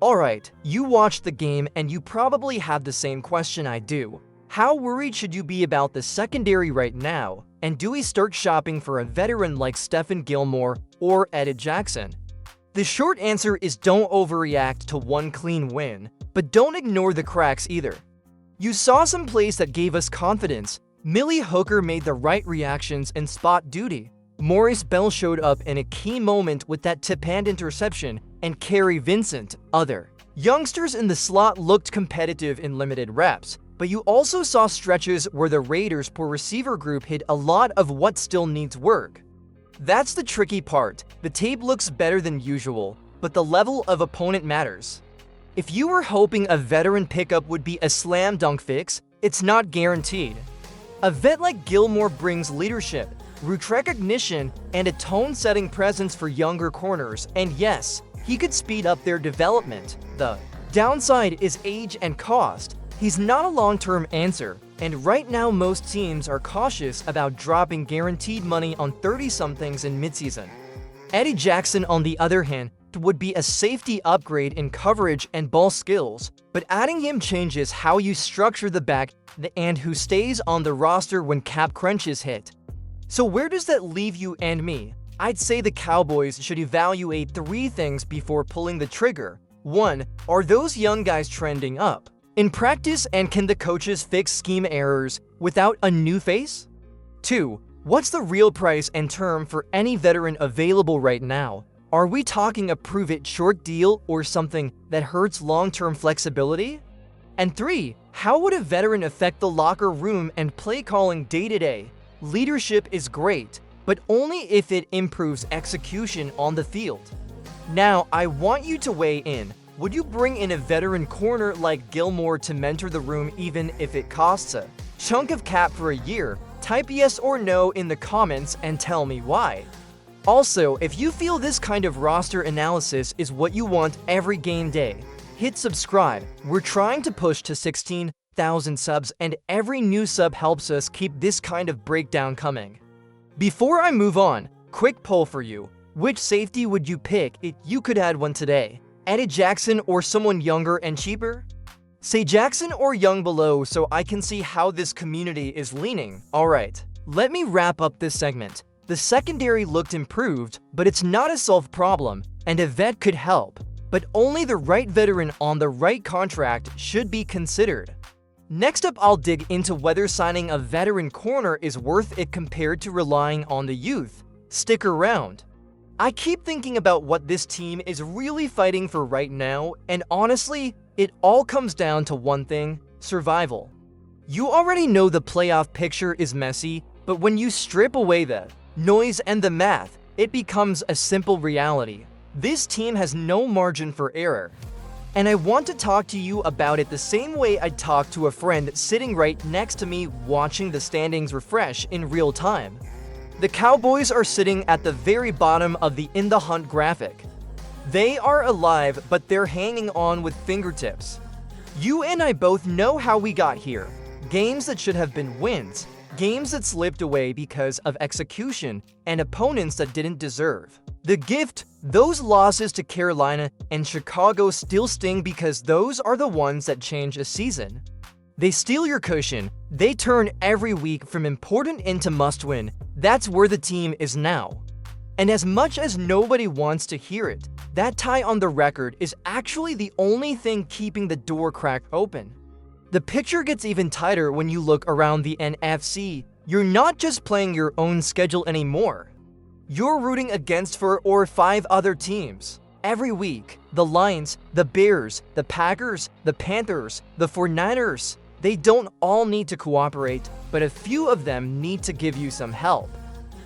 Alright, you watched the game and you probably have the same question I do. How worried should you be about the secondary right now? And do we start shopping for a veteran like Stephon Gilmore or Eddie Jackson? The short answer is don't overreact to one clean win, but don't ignore the cracks either. You saw some plays that gave us confidence. Millie Hooker made the right reactions in spot duty. Maurice Bell showed up in a key moment with that tip-hand interception, and Kerry Vincent, other. Youngsters in the slot looked competitive in limited reps, but you also saw stretches where the Raiders' poor receiver group hid a lot of what still needs work. That's the tricky part. The tape looks better than usual, but the level of opponent matters. If you were hoping a veteran pickup would be a slam dunk fix, it's not guaranteed. A vet like Gilmore brings leadership, route recognition, and a tone-setting presence for younger corners, and yes, he could speed up their development. The downside is age and cost. He's not a long-term answer, and right now most teams are cautious about dropping guaranteed money on 30-somethings in midseason. Eddie Jackson, on the other hand, would be a safety upgrade in coverage and ball skills, but adding him changes how you structure the back and who stays on the roster when cap crunches hit. So where does that leave you and me? I'd say the Cowboys should evaluate 3 things before pulling the trigger. 1. Are those young guys trending up in practice, and can the coaches fix scheme errors without a new face? 2. What's the real price and term for any veteran available right now? Are we talking a prove-it short deal or something that hurts long-term flexibility? And 3. How would a veteran affect the locker room and play calling day-to-day? Leadership is great, but only if it improves execution on the field. Now, I want you to weigh in. Would you bring in a veteran corner like Gilmore to mentor the room even if it costs a chunk of cap for a year? Type yes or no in the comments and tell me why. Also, if you feel this kind of roster analysis is what you want every game day, hit subscribe. We're trying to push to 16,000 subs, and every new sub helps us keep this kind of breakdown coming. Before I move on, quick poll for you. Which safety would you pick if you could add one today? Eddie Jackson or someone younger and cheaper? Say Jackson or Young below so I can see how this community is leaning. Alright, let me wrap up this segment. The secondary looked improved, but it's not a solved problem, and a vet could help. But only the right veteran on the right contract should be considered. Next up, I'll dig into whether signing a veteran corner is worth it compared to relying on the youth. Stick around. I keep thinking about what this team is really fighting for right now, and honestly, it all comes down to one thing: survival. You already know the playoff picture is messy, but when you strip away the noise and the math, it becomes a simple reality. This team has no margin for error. And I want to talk to you about it the same way I'd talk to a friend sitting right next to me watching the standings refresh in real time. The Cowboys are sitting at the very bottom of the In the Hunt graphic. They are alive, but they're hanging on with fingertips. You and I both know how we got here. Games that should have been wins. Games that slipped away because of execution, and opponents that didn't deserve. The gift: those losses to Carolina and Chicago still sting because those are the ones that change a season. They steal your cushion. They turn every week from important into must-win. That's where the team is now. And as much as nobody wants to hear it, that tie on the record is actually the only thing keeping the door crack open. The picture gets even tighter when you look around the NFC. You're not just playing your own schedule anymore. You're rooting against 4 or 5 other teams. Every week, the Lions, the Bears, the Packers, the Panthers, the 49ers, they don't all need to cooperate, but a few of them need to give you some help.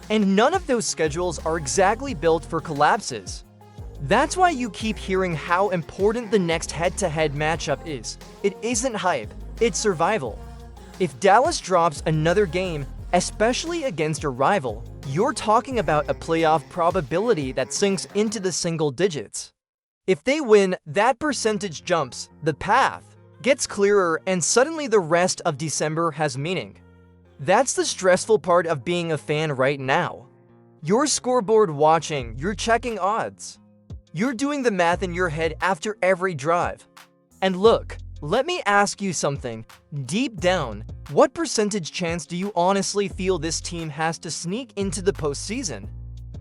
And none of those schedules are exactly built for collapses. That's why you keep hearing how important the next head-to-head matchup is. It isn't hype, it's survival. If Dallas drops another game, especially against a rival, you're talking about a playoff probability that sinks into the single digits. If they win, that percentage jumps, the path gets clearer, and suddenly the rest of December has meaning. That's the stressful part of being a fan right now. You're scoreboard watching, you're checking odds. You're doing the math in your head after every drive. And look, let me ask you something. Deep down, what percentage chance do you honestly feel this team has to sneak into the postseason?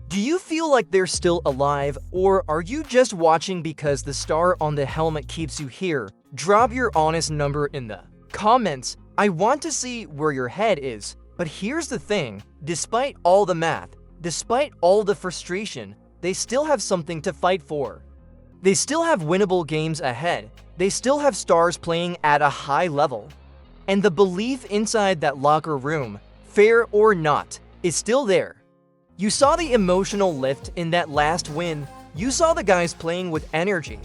Do you feel like they're still alive, or are you just watching because the star on the helmet keeps you here? Drop your honest number in the comments. I want to see where your head is. But here's the thing, despite all the math, despite all the frustration, they still have something to fight for. They still have winnable games ahead. They still have stars playing at a high level. And the belief inside that locker room, fair or not, is still there. You saw the emotional lift in that last win. You saw the guys playing with energy.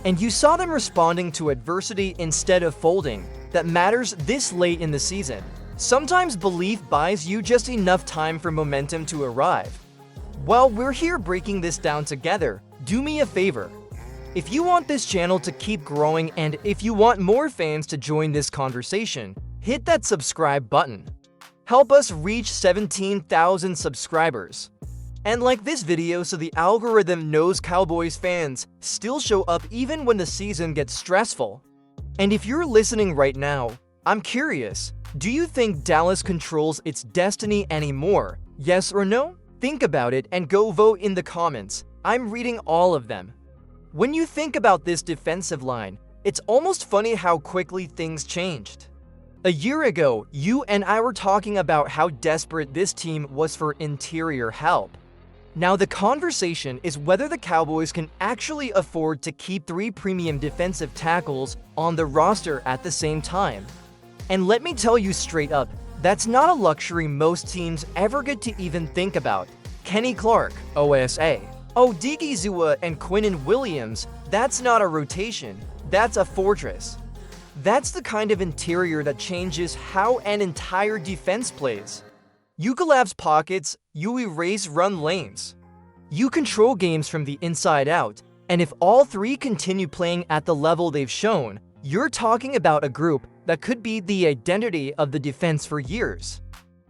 And you saw them responding to adversity instead of folding. That matters this late in the season. Sometimes belief buys you just enough time for momentum to arrive. While we're here breaking this down together, do me a favor. If you want this channel to keep growing and if you want more fans to join this conversation, hit that subscribe button. Help us reach 17,000 subscribers. And like this video so the algorithm knows Cowboys fans still show up even when the season gets stressful. And if you're listening right now, I'm curious, do you think Dallas controls its destiny anymore? Yes or no? Think about it and go vote in the comments. I'm reading all of them. When you think about this defensive line, it's almost funny how quickly things changed. A year ago, you and I were talking about how desperate this team was for interior help. Now the conversation is whether the Cowboys can actually afford to keep 3 premium defensive tackles on the roster at the same time. And let me tell you straight up, that's not a luxury most teams ever get to even think about. Kenny Clark, OSA. Odigizua and Quinnen Williams, that's not a rotation, that's a fortress. That's the kind of interior that changes how an entire defense plays. You collapse pockets, you erase run lanes. You control games from the inside out, and if all 3 continue playing at the level they've shown, you're talking about a group that could be the identity of the defense for years.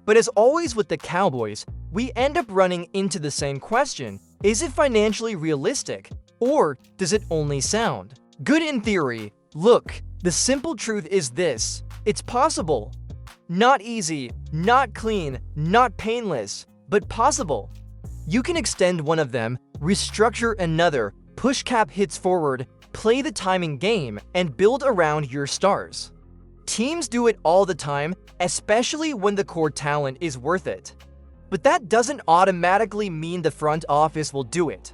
But as always with the Cowboys, we end up running into the same question. Is it financially realistic, or does it only sound good in theory? Look, the simple truth is this, it's possible. Not easy, not clean, not painless, but possible. You can extend one of them, restructure another, push cap hits forward, play the timing game, and build around your stars. Teams do it all the time, especially when the core talent is worth it. But that doesn't automatically mean the front office will do it.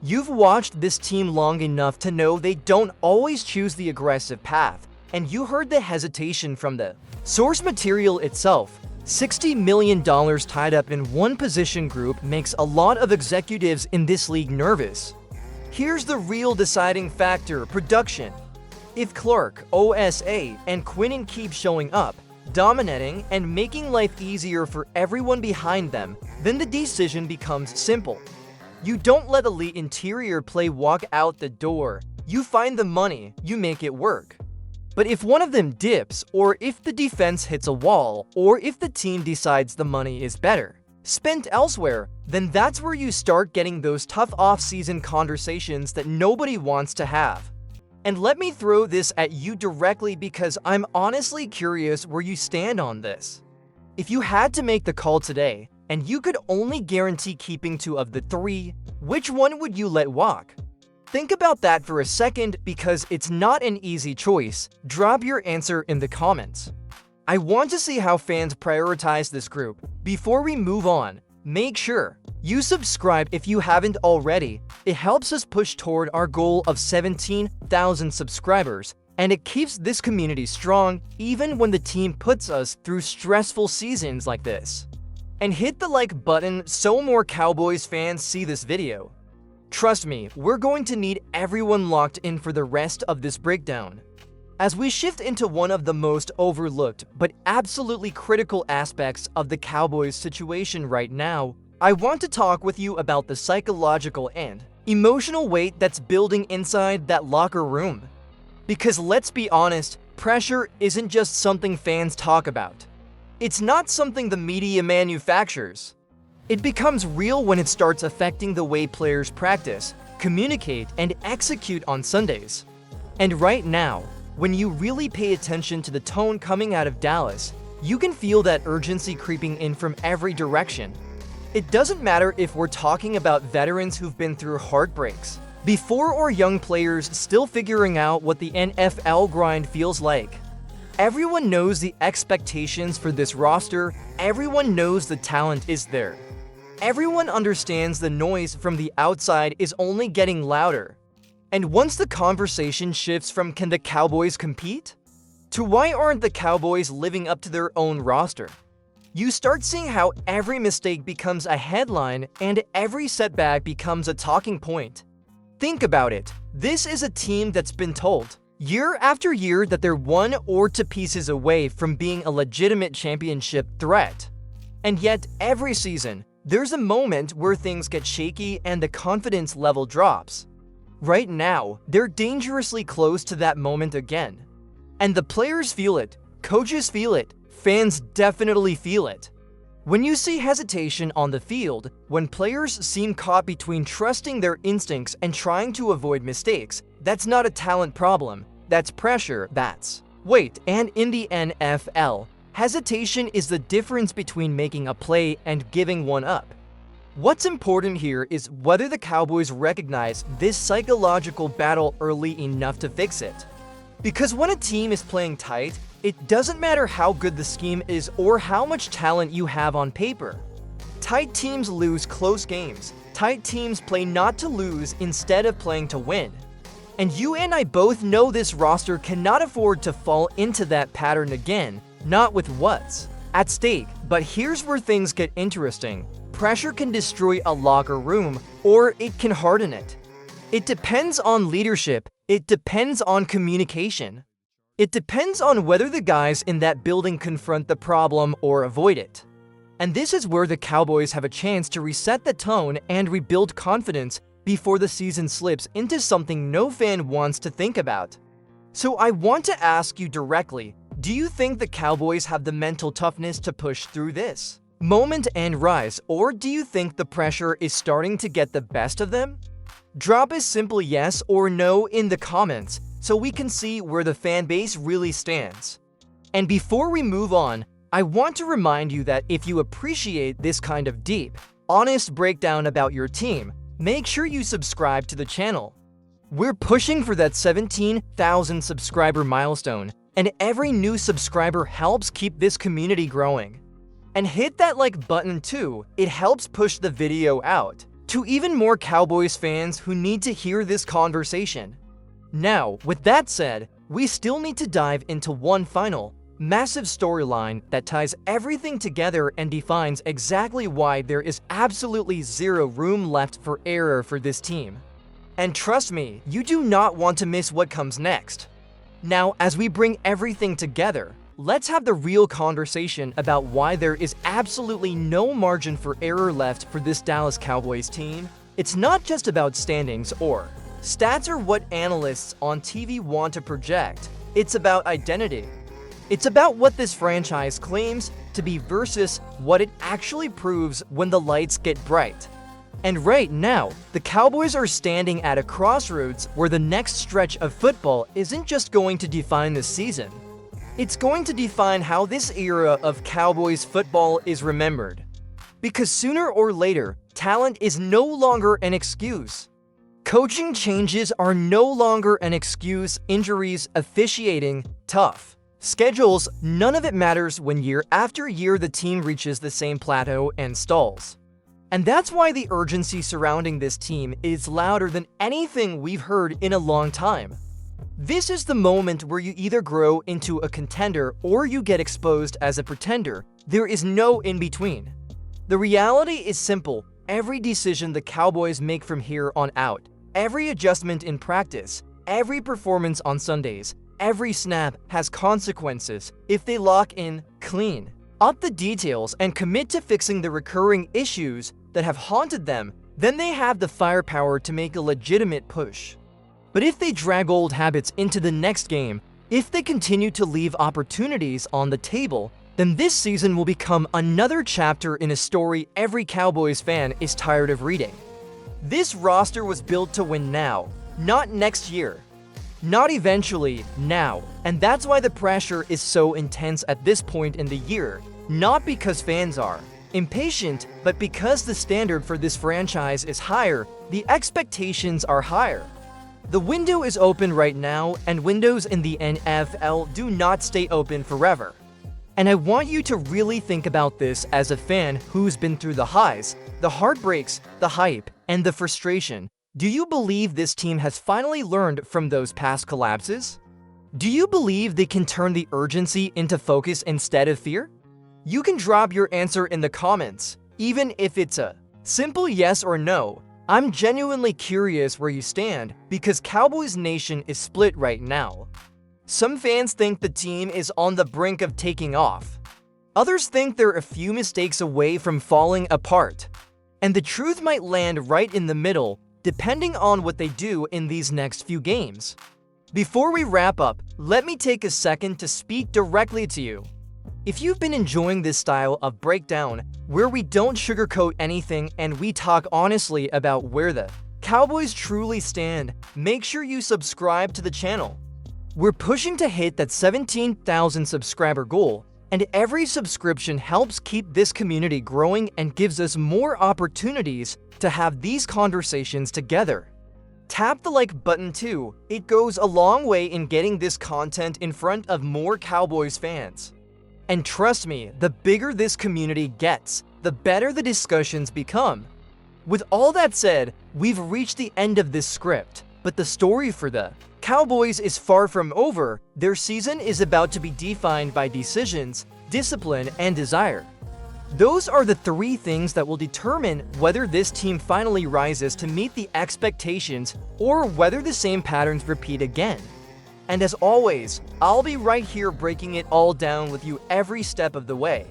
You've watched this team long enough to know they don't always choose the aggressive path, and you heard the hesitation from the source material itself. $60 million tied up in one position group makes a lot of executives in this league nervous. Here's the real deciding factor, production. If Clark, OSA, and Quinnen keep showing up, dominating, and making life easier for everyone behind them, then the decision becomes simple. You don't let elite interior play walk out the door. You find the money, you make it work. But if one of them dips, or if the defense hits a wall, or if the team decides the money is better, spent elsewhere, then that's where you start getting those tough off-season conversations that nobody wants to have. And let me throw this at you directly because I'm honestly curious where you stand on this. If you had to make the call today, and you could only guarantee keeping 2 of the 3, which one would you let walk? Think about that for a second because it's not an easy choice. Drop your answer in the comments. I want to see how fans prioritize this group. Before we move on, make sure you subscribe if you haven't already. It helps us push toward our goal of 17,000 subscribers, and it keeps this community strong even when the team puts us through stressful seasons like this. And hit the like button so more Cowboys fans see this video. Trust me, we're going to need everyone locked in for the rest of this breakdown. As we shift into one of the most overlooked but absolutely critical aspects of the Cowboys situation right now, I want to talk with you about the psychological and emotional weight that's building inside that locker room. Because let's be honest, pressure isn't just something fans talk about. It's not something the media manufactures. It becomes real when it starts affecting the way players practice, communicate, and execute on Sundays. And right now, when you really pay attention to the tone coming out of Dallas, you can feel that urgency creeping in from every direction. It doesn't matter if we're talking about veterans who've been through heartbreaks before or young players still figuring out what the NFL grind feels like. Everyone knows the expectations for this roster, everyone knows the talent is there. Everyone understands the noise from the outside is only getting louder. And once the conversation shifts from "can the Cowboys compete?" to "why aren't the Cowboys living up to their own roster?" you start seeing how every mistake becomes a headline and every setback becomes a talking point. Think about it. This is a team that's been told year after year that they're one or two pieces away from being a legitimate championship threat. And yet, every season, there's a moment where things get shaky and the confidence level drops. Right now, they're dangerously close to that moment again. And the players feel it, coaches feel it, fans definitely feel it. When you see hesitation on the field, when players seem caught between trusting their instincts and trying to avoid mistakes, that's not a talent problem, that's pressure, that's weight. And in the NFL, hesitation is the difference between making a play and giving one up. What's important here is whether the Cowboys recognize this psychological battle early enough to fix it. Because when a team is playing tight, it doesn't matter how good the scheme is or how much talent you have on paper. Tight teams lose close games. Tight teams play not to lose instead of playing to win. And you and I both know this roster cannot afford to fall into that pattern again, not with what's at stake. But here's where things get interesting. Pressure can destroy a locker room, or it can harden it. It depends on leadership. It depends on communication. It depends on whether the guys in that building confront the problem or avoid it. And this is where the Cowboys have a chance to reset the tone and rebuild confidence before the season slips into something no fan wants to think about. So I want to ask you directly, do you think the Cowboys have the mental toughness to push through this moment and rise, or do you think the pressure is starting to get the best of them? Drop a simple yes or no in the comments so we can see where the fan base really stands. And before we move on, I want to remind you that if you appreciate this kind of deep, honest breakdown about your team, make sure you subscribe to the channel. We're pushing for that 17,000 subscriber milestone, and every new subscriber helps keep this community growing. And hit that like button too, it helps push the video out to even more Cowboys fans who need to hear this conversation. Now, with that said, we still need to dive into one final, massive storyline that ties everything together and defines exactly why there is absolutely zero room left for error for this team. And trust me, you do not want to miss what comes next. Now, as we bring everything together, let's have the real conversation about why there is absolutely no margin for error left for this Dallas Cowboys team. It's not just about standings or stats or what analysts on TV want to project. It's about identity. It's about what this franchise claims to be versus what it actually proves when the lights get bright. And right now, the Cowboys are standing at a crossroads where the next stretch of football isn't just going to define the season. It's going to define how this era of Cowboys football is remembered. Because sooner or later, talent is no longer an excuse. Coaching changes are no longer an excuse. Injuries, officiating, tough schedules, none of it matters when year after year the team reaches the same plateau and stalls. And that's why the urgency surrounding this team is louder than anything we've heard in a long time. This is the moment where you either grow into a contender or you get exposed as a pretender. There is no in between. The reality is simple. Every decision the Cowboys make from here on out, every adjustment in practice, every performance on Sundays, every snap has consequences if they lock in, clean up the details, and commit to fixing the recurring issues that have haunted them, then they have the firepower to make a legitimate push. But if they drag old habits into the next game, if they continue to leave opportunities on the table, then this season will become another chapter in a story every Cowboys fan is tired of reading. This roster was built to win now, not next year. Not eventually, now. And that's why the pressure is so intense at this point in the year. Not because fans are impatient, but because the standard for this franchise is higher, the expectations are higher. The window is open right now, and windows in the NFL do not stay open forever. And I want you to really think about this as a fan who's been through the highs, the heartbreaks, the hype, and the frustration. Do you believe this team has finally learned from those past collapses? Do you believe they can turn the urgency into focus instead of fear? You can drop your answer in the comments, even if it's a simple yes or no. I'm genuinely curious where you stand because Cowboys Nation is split right now. Some fans think the team is on the brink of taking off. Others think they're a few mistakes away from falling apart. And the truth might land right in the middle, depending on what they do in these next few games. Before we wrap up, let me take a second to speak directly to you. If you've been enjoying this style of breakdown, where we don't sugarcoat anything and we talk honestly about where the Cowboys truly stand, make sure you subscribe to the channel. We're pushing to hit that 17,000 subscriber goal, and every subscription helps keep this community growing and gives us more opportunities to have these conversations together. Tap the like button too. It goes a long way in getting this content in front of more Cowboys fans. And trust me, the bigger this community gets, the better the discussions become. With all that said, we've reached the end of this script, but the story for the Cowboys is far from over. Their season is about to be defined by decisions, discipline, and desire. Those are the three things that will determine whether this team finally rises to meet the expectations or whether the same patterns repeat again. And as always, I'll be right here breaking it all down with you every step of the way.